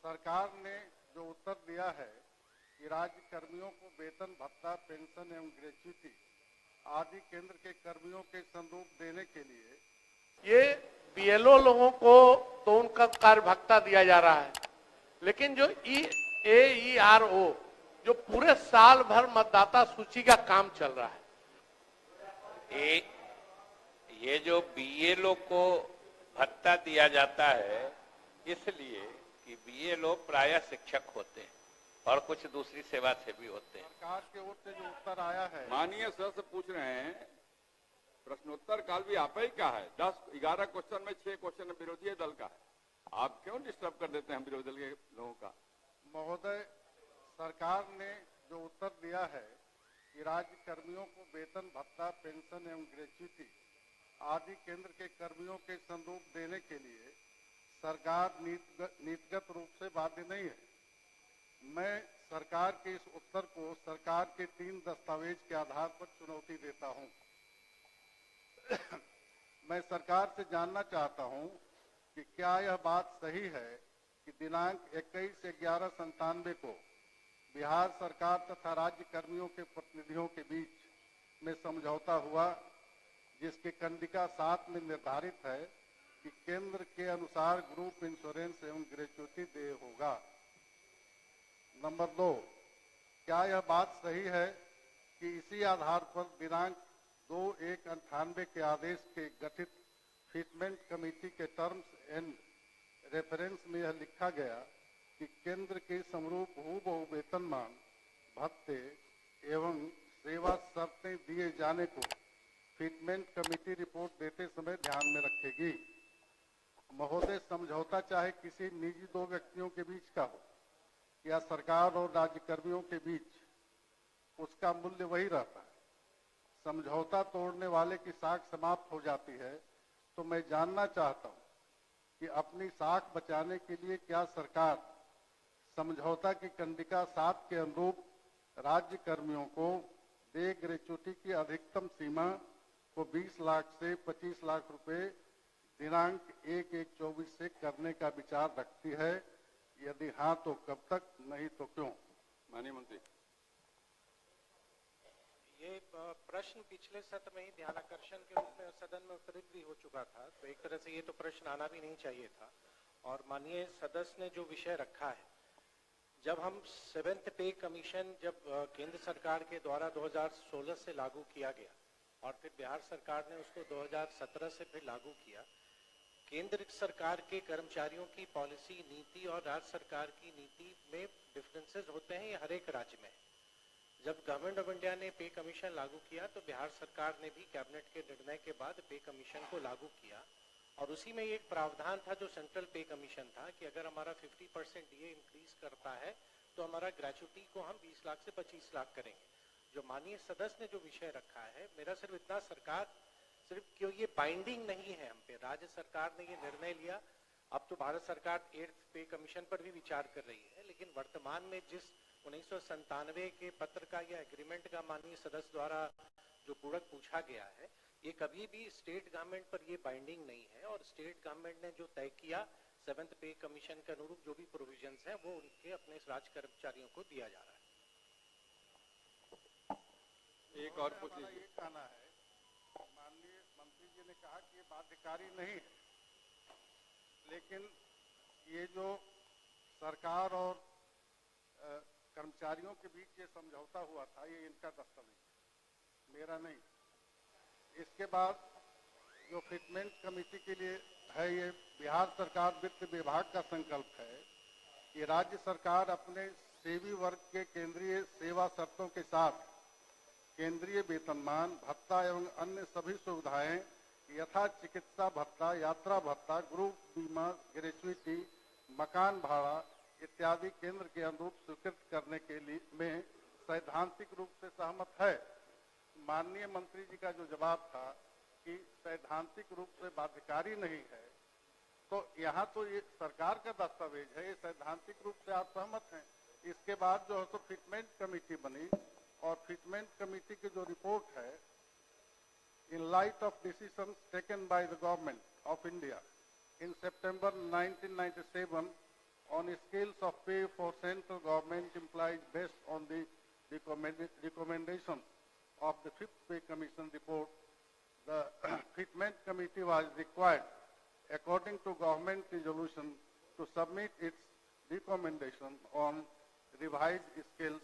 सरकार ने जो उत्तर दिया है कि राज्य कर्मियों को वेतन भत्ता, पेंशन एवं ग्रेच्युटी आदि केंद्र के कर्मियों के संरूप देने के लिए ये बीएलओ लोगों को तो उनका कार्य भत्ता दिया जा रहा है, लेकिन जो EARO जो पूरे साल भर मतदाता सूची का काम चल रहा है, ये जो बीएलओ को भत्ता दिया जाता है इसलिए कि बीएलओ प्रायः शिक्षक होते हैं और कुछ दूसरी सेवा से भी होते हैं। सरकार की ओर से जो उत्तर आया है, माननीय सदस्य पूछ रहे हैं, प्रश्नोत्तर काल भी आप ही का है। 10-11 क्वेश्चन में 6 क्वेश्चन विरोधी दल का है। आप क्यों डिस्टर्ब कर देते हैं विरोधी दल के लोगों का? महोदय, सरकार ने जो उत्तर दिया है कि राज्य कर्मियों को वेतन भत्ता, पेंशन एवं ग्रेच्युटी आदि केंद्र के कर्मियों के संरूप देने के लिए सरकार नीतिगत रूप से बाध्य नहीं है। मैं सरकार के इस उत्तर को सरकार के 3 दस्तावेज के आधार पर चुनौती देता हूं। मैं सरकार से जानना चाहता हूं कि क्या यह बात सही है कि दिनांक 21/11/97 को बिहार सरकार तथा राज्य कर्मियों के प्रतिनिधियों के बीच में समझौता हुआ, जिसकी कंडिका 7 में निर्धारित है कि केंद्र के अनुसार ग्रुप इंश्योरेंस एवं ग्रेच्युटी देय होगा। नंबर 2, क्या यह बात सही है कि इसी आधार पर दिनांक 2/1/98 के आदेश के गठित फिटमेंट कमेटी के टर्म्स एंड रेफरेंस में यह लिखा गया कि केंद्र के समरूप हूबहू वेतनमान, भत्ते एवं सेवा शर्तें दिए जाने को फिटमेंट कमेटी रिपोर्ट देते समय ध्यान में रखेगी? महोदय, समझौता चाहे किसी निजी 2 व्यक्तियों के बीच का हो या सरकार और राज्य कर्मियों के बीच, उसका मूल्य वही रहता है। समझौता तोड़ने वाले की साख समाप्त हो जाती है, तो मैं जानना चाहता हूं कि अपनी साख बचाने के लिए क्या सरकार समझौता की कंडिका 7 के अनुरूप राज्य कर्मियों को देय ग्रेच्युटी की अधिकतम सीमा को 20 लाख से 25 लाख रुपए दिनांक 1/1/24 से करने का विचार रखती है? यदि हाँ तो कब तक, नहीं तो क्यों? माननीय मंत्री। ये प्रश्न पिछले सत्र में ही ध्यानाकर्षण के रूप में सदन में उत्तरित भी हो चुका था, तो एक तरह से ये तो प्रश्न आना भी नहीं चाहिए था। और माननीय सदस्य ने जो विषय रखा है, जब हम 7th पे कमीशन जब केंद्र सरकार के द्वारा 2016 से लागू किया गया और फिर बिहार सरकार ने उसको 2017 से फिर लागू किया, केंद्र सरकार के कर्मचारियों की पॉलिसी, नीति और राज्य सरकार की नीति में डिफरेंसेस होते हैं, ये हर एक राज्य में। जब गवर्नमेंट ऑफ इंडिया ने पे कमीशन लागू किया तो बिहार सरकार ने भी कैबिनेट के निर्णय के बाद पे कमीशन को लागू किया, और उसी में एक प्रावधान था जो सेंट्रल पे कमीशन था कि अगर हमारा 50% डीए इंक्रीज करता है तो हमारा ग्रेच्युटी को हम 20 लाख से 25 लाख करेंगे। जो माननीय सदस्य ने जो विषय रखा है, मेरा सिर्फ इतना, सरकार सिर्फ क्यों ये बाइंडिंग नहीं है हम पे, राज्य सरकार ने ये निर्णय लिया, अब तो भारत सरकार 8th पे कमीशन पर भी विचार कर रही है, लेकिन वर्तमान में जिस 1997 के पत्र का या एग्रीमेंट का माननीय सदस्य द्वारा जो पूरक पूछा गया है, ये कभी भी स्टेट गवर्नमेंट पर ये बाइंडिंग नहीं है, और स्टेट गवर्नमेंट ने जो तय किया 7th पे कमीशन के अनुरूप जो भी प्रोविजंस हैं वो उनके अपने राज्य कर्मचारियों को दिया जा रहा है। एक और पूछ लीजिए। ये कहना है, माननीय मंत्री जी ने कहा कि ये बाध्यकारी नहीं है, लेकिन ये जो सरकार और कर्मचारियों के बीच ये समझौता हुआ था, ये इनका दस्तावेज, मेरा नहीं। इसके बाद जो फिटमेंट कमेटी के लिए है, ये बिहार सरकार वित्त विभाग का संकल्प है कि राज्य सरकार अपने सेवी वर्ग के केंद्रीय सेवा शर्तों के साथ केंद्रीय वेतनमान, भत्ता एवं अन्य सभी सुविधाएं यथा चिकित्सा भत्ता, यात्रा भत्ता, ग्रुप बीमा, ग्रेच्युटी, मकान भाड़ा इत्यादि केंद्र के अनुरूप स्वीकृत करने के लिए में सैद्धांतिक रूप से सहमत है। माननीय मंत्री जी का जो जवाब था कि सैद्धांतिक रूप से बाध्यकारी नहीं है, तो यहाँ तो ये सरकार का दस्तावेज है, ये सैद्धांतिक रूप से आप सहमत हैं। इसके बाद जो है तो फिटमेंट कमेटी बनी, और फिटमेंट कमेटी की जो रिपोर्ट है, in light of decisions taken by the government of India in September 1997 on scales of pay for central government employees based on the recommendations of the Fifth Pay Commission report. The Fitment Committee was required, according to government resolution, to submit its recommendation on revised scales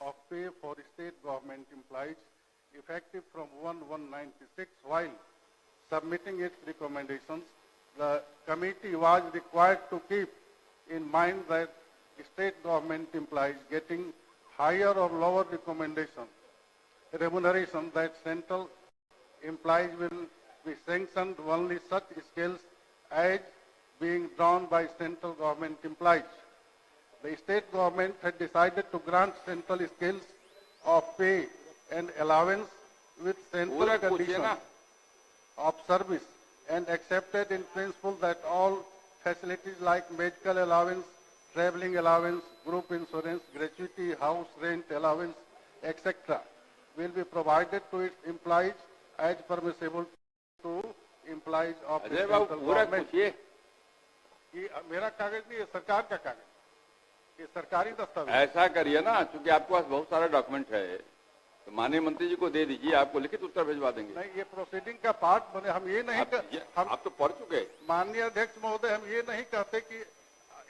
of pay for state government employees effective from 1/1/96. While submitting its recommendations, the committee was required to keep in mind that state government employees getting higher or lower remuneration that central employees will be sanctioned only such scales as being drawn by central government employees. The state government had decided to grant central scales of pay and allowance with central conditions of service and accepted in principle that all facilities like medical allowance, traveling allowance, group insurance, gratuity, house rent allowance, etc. will be provided to its employees as permissible to employees of the central government. ये मेरा कागज नहीं है, सरकार का कागज, ये सरकारी दस्तावेज। ऐसा करिए ना, क्योंकि आपके पास बहुत सारा डॉक्यूमेंट है, तो माननीय मंत्री जी को दे दीजिए, आपको लिखित उत्तर भिजवा देंगे। नहीं, ये प्रोसीडिंग का पार्ट बने, हम ये नहीं आप तो पढ़ चुके। माननीय अध्यक्ष महोदय, हम ये नहीं कहते कि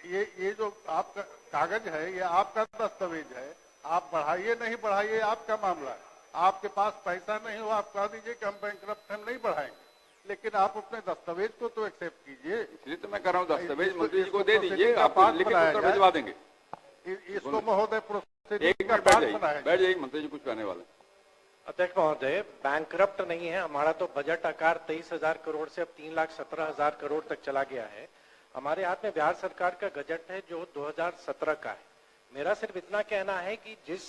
ये जो आपका कागज है ये आपका दस्तावेज है, आप बढ़ाइए नहीं बढ़ाइए आपका मामला है। आपके पास पैसा नहीं हो, आप कह दीजिए कि हम बैंकरप्ट हम नहीं बढ़ाएंगे, लेकिन आप अपने दस्तावेज को तो एक्सेप्ट कीजिए। इसलिए तो मैं कर रहा हूँ, दस्तावेज मंत्री जी को दे दीजिए, आपको लिखित उत्तर भिजवा देंगे। इसको महोदय एक मिनट बैठ जाइए, मंत्री जी कुछ कहने वाले। अध्यक्ष महोदय, बैंकरप्ट नहीं है हमारा, तो बजट आकार 23,000 करोड़ से अब 3,17,000 करोड़ तक चला गया है। हमारे हाथ में बिहार सरकार का बजट है जो 2017 का है। मेरा सिर्फ इतना कहना है कि जिस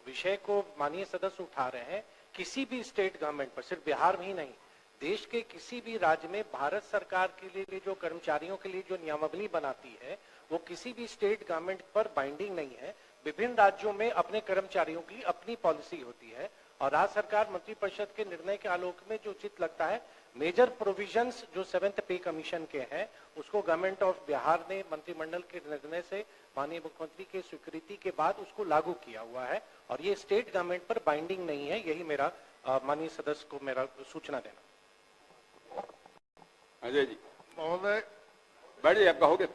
विषय को माननीय सदस्य उठा रहे हैं, किसी भी स्टेट गवर्नमेंट पर, सिर्फ बिहार में ही नहीं, देश के किसी भी राज्य में भारत सरकार के लिए जो कर्मचारियों के लिए जो नियमावली बनाती है वो किसी भी स्टेट गवर्नमेंट पर बाइंडिंग नहीं है। विभिन्न राज्यों में अपने कर्मचारियों की अपनी पॉलिसी होती है और राज्य सरकार मंत्रिपरिषद के निर्णय के आलोक में जो उचित लगता है, मेजर प्रोविजंस जो 7th पे कमीशन के हैं उसको गवर्नमेंट ऑफ बिहार ने मंत्रिमंडल के निर्णय से माननीय मुख्यमंत्री की स्वीकृति के बाद उसको लागू किया हुआ है और ये स्टेट गवर्नमेंट पर बाइंडिंग नहीं है। यही मेरा माननीय सदस्य को मेरा सूचना देना। अजय जी महोदय, बैठिए, आपका हो गया।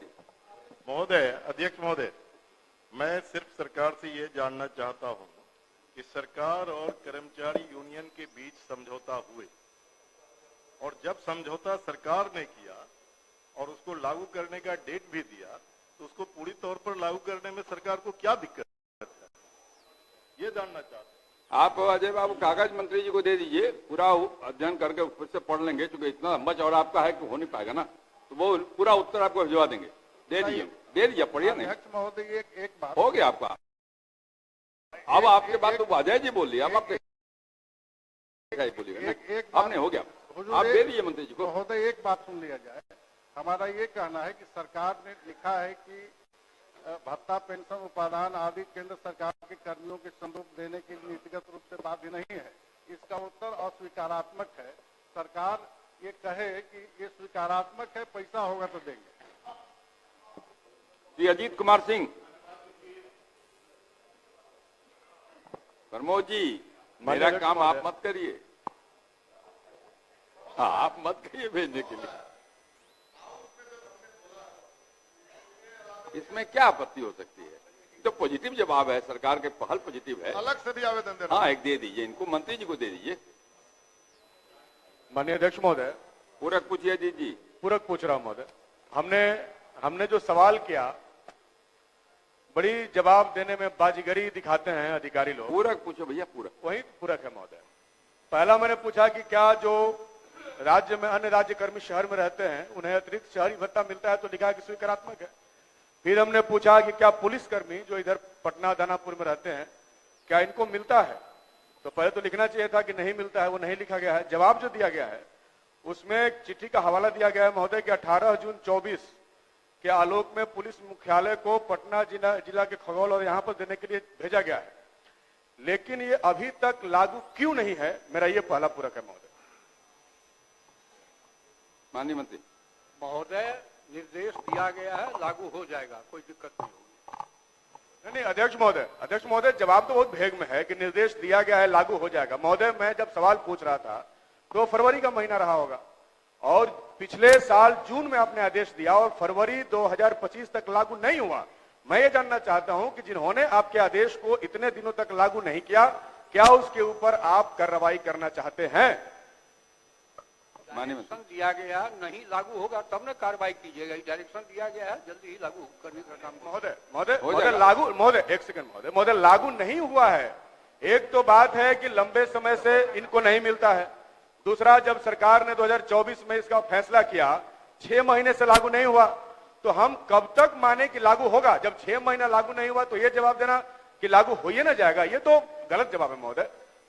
महोदय, अध्यक्ष महोदय, मैं सिर्फ सरकार से ये जानना चाहता हूं कि सरकार और कर्मचारी यूनियन के बीच समझौता हुए और जब समझौता सरकार ने किया और उसको लागू करने का डेट भी दिया, तो उसको पूरी तौर पर लागू करने में सरकार को क्या दिक्कत है, ये जानना चाहता हूं। आप अजय बाबू कागज मंत्री जी को दे दीजिए, पूरा अध्ययन करके फिर से पढ़ लेंगे, क्योंकि इतना लंबा चौड़ा आपका है कि हो नहीं पाएगा ना, तो वो पूरा उत्तर आपको भिजवा देंगे। दे दीजिए, पढ़िए। नहीं अध्यक्ष महोदय, एक बात हो गया आपका। अब आपके बात तो अजय जी बोल लिया, अब आप बोलिएगा, अब नहीं हो गया, आप दे दीजिए मंत्री जी को। महोदय, एक बात सुन लिया जाए। हमारा ये कहना है कि सरकार ने लिखा है कि भत्ता, पेंशन, उपादान आदि केंद्र सरकार के कर्मियों के संरूप देने के लिए नीतिगत रूप से बाध्य नहीं है। इसका उत्तर अस्वीकारात्मक है। सरकार ये कहे कि ये स्वीकारात्मक है, पैसा होगा तो देंगे। श्री अजीत कुमार सिंह। प्रमोद जी, मेरा काम आप मत करिए। हाँ, आप मत करिए भेजने के लिए। इसमें क्या आपत्ति हो सकती है? तो पॉजिटिव जवाब है, सरकार के पहल पॉजिटिव है। अलग से भी आवेदन देना। हाँ, एक दे दीजिए इनको, मंत्री जी को दे दीजिए। माननीय अध्यक्ष महोदय, पूरक पूछिए जी। पूरक पूछ रहा हूं महोदय। हमने जो सवाल किया, बड़ी जवाब देने में बाजीगरी दिखाते हैं अधिकारी लोग। पूरक पूछो भैया, पूरक। वही पूरक है महोदय। पहला मैंने पूछा कि क्या जो राज्य में अन्य राज्य कर्मी शहर में रहते हैं उन्हें अतिरिक्त शहरी भत्ता मिलता है, तो लिखा है कि स्वीकारात्मक है। फिर हमने पूछा कि क्या पुलिसकर्मी जो इधर पटना दानापुर में रहते हैं क्या इनको मिलता है, तो पहले तो लिखना चाहिए था कि नहीं मिलता है, वो नहीं लिखा गया है। जवाब जो दिया गया है उसमें एक चिट्ठी का हवाला दिया गया है महोदय कि 18 जून 24 के आलोक में पुलिस मुख्यालय को पटना जिला के खगौल और यहां पर देने के लिए भेजा गया है, लेकिन ये अभी तक लागू क्यों नहीं है, मेरा ये पहला पूरक है महोदय। माननीय मंत्री महोदय, निर्देश दिया गया है, लागू हो जाएगा, कोई दिक्कत नहीं होगी। नहीं, अध्यक्ष महोदय जवाब तो बहुत भेग में है कि निर्देश दिया गया है, लागू हो जाएगा। महोदय, मैं जब सवाल पूछ रहा था तो फरवरी का महीना रहा होगा और पिछले साल जून में आपने आदेश दिया और फरवरी 2025 तक लागू नहीं हुआ। मैं ये जानना चाहता हूं कि जिन्होंने आपके आदेश को इतने दिनों तक लागू नहीं किया, क्या उसके ऊपर आप कार्रवाई करना चाहते हैं? डायरेक्शन दिया गया, नहीं लागू होगा तब न कार्रवाई कीजिएगा। डायरेक्शन दिया गया है, जल्दी ही लागू करने का काम। महोदय लागू नहीं हुआ है। एक तो बात है कि लंबे समय से इनको नहीं मिलता है, दूसरा जब सरकार ने 2024 में इसका फैसला किया 6 महीने से लागू नहीं हुआ, तो हम कब तक माने कि लागू होगा? जब 6 महीना लागू नहीं हुआ तो ये जवाब देना कि लागू हो ही ना जाएगा, ये तो गलत जवाब है।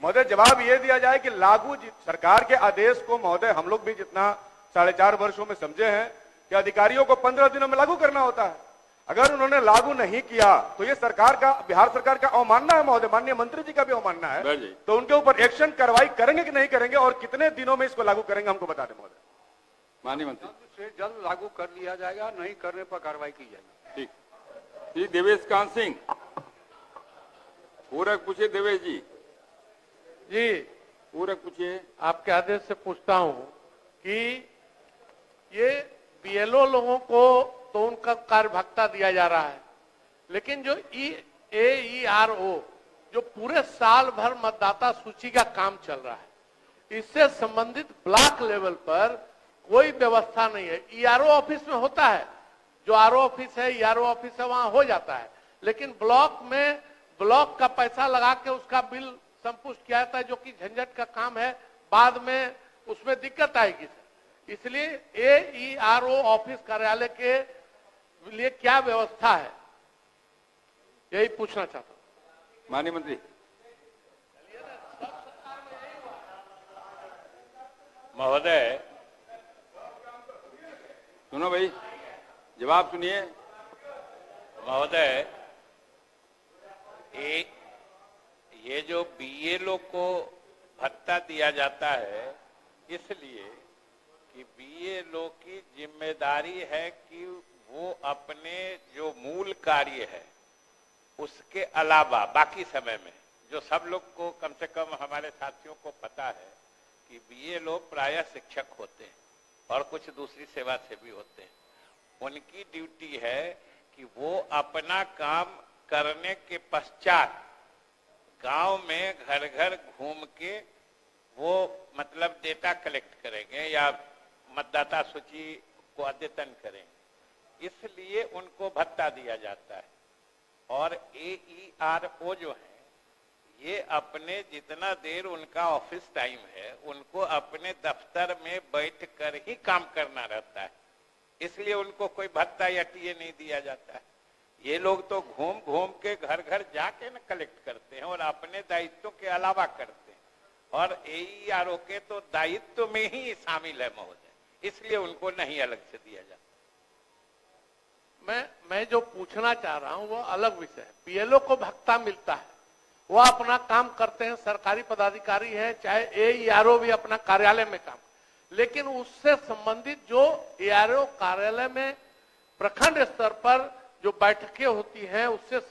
महोदय जवाब ये दिया जाए कि लागू सरकार के आदेश को महोदय हम लोग भी जितना 4.5 वर्षों में समझे हैं कि अधिकारियों को 15 दिनों में लागू करना होता है। अगर उन्होंने लागू नहीं किया तो ये सरकार का, बिहार सरकार का अवमानना है महोदय, माननीय मंत्री जी का भी अवमानना है। तो उनके ऊपर एक्शन कार्रवाई करेंगे कि नहीं करेंगे और कितने दिनों में इसको लागू करेंगे, हमको बता दें महोदय। माननीय मंत्री, जल्द से जल्द लागू कर लिया जाएगा, नहीं करने पर कार्रवाई की जाएगी। ठीक। श्री देवेश कांत सिंह, पूरक पूछिए। देवेश जी पूरक पूछिए। आपके आदेश से पूछता हूं कि ये बीएलओ लोगों को तो उनका कार्य भत्ता दिया जा रहा है, लेकिन जो EARO जो पूरे साल भर मतदाता सूची का काम चल रहा है, इससे संबंधित ब्लॉक लेवल पर कोई व्यवस्था नहीं है। ERO ऑफिस में होता है, जो RO ऑफिस है, ERO ऑफिस है, वहां हो जाता है, लेकिन ब्लॉक में ब्लॉक का पैसा लगा के उसका बिल संपुष्ट किया जाता है, जो कि झंझट का काम है, बाद में उसमें दिक्कत आएगी। इसलिए AERO ऑफिस कार्यालय के लिए क्या व्यवस्था है, यही पूछना चाहता हूं। माननीय मंत्री, महोदय सुनो भाई, जवाब सुनिए। महोदय, ये जो बीएलओ को भत्ता दिया जाता है, इसलिए कि बीएलओ की जिम्मेदारी है कि वो अपने जो मूल कार्य है उसके अलावा बाकी समय में, जो सब लोग को कम से कम हमारे साथियों को पता है कि बीएलओ प्रायः शिक्षक होते हैं और कुछ दूसरी सेवा से भी होते हैं, उनकी ड्यूटी है कि वो अपना काम करने के पश्चात गांव में घर घर घूम के वो मतलब डेटा कलेक्ट करेंगे या मतदाता सूची को अद्यतन करेंगे, इसलिए उनको भत्ता दिया जाता है। और AERO जो है, ये अपने जितना देर उनका ऑफिस टाइम है, उनको अपने दफ्तर में बैठ कर ही काम करना रहता है, इसलिए उनको कोई भत्ता या टीए नहीं दिया जाता है। ये लोग तो घूम घूम के घर घर जाके न कलेक्ट करते हैं और अपने दायित्व के अलावा करते हैं, और AERO के तो दायित्व में ही शामिल है महोदय, इसलिए उनको नहीं अलग से दिया जाता। मैं जो पूछना चाह रहा हूं वो अलग विषय है। बीएलओ को भत्ता मिलता है, वो अपना काम करते हैं, सरकारी पदाधिकारी हैं, चाहे AERO भी अपना कार्यालय में काम, लेकिन उससे संबंधित जो AERO कार्यालय में प्रखंड स्तर पर जो बैठकें होती हैं, उससे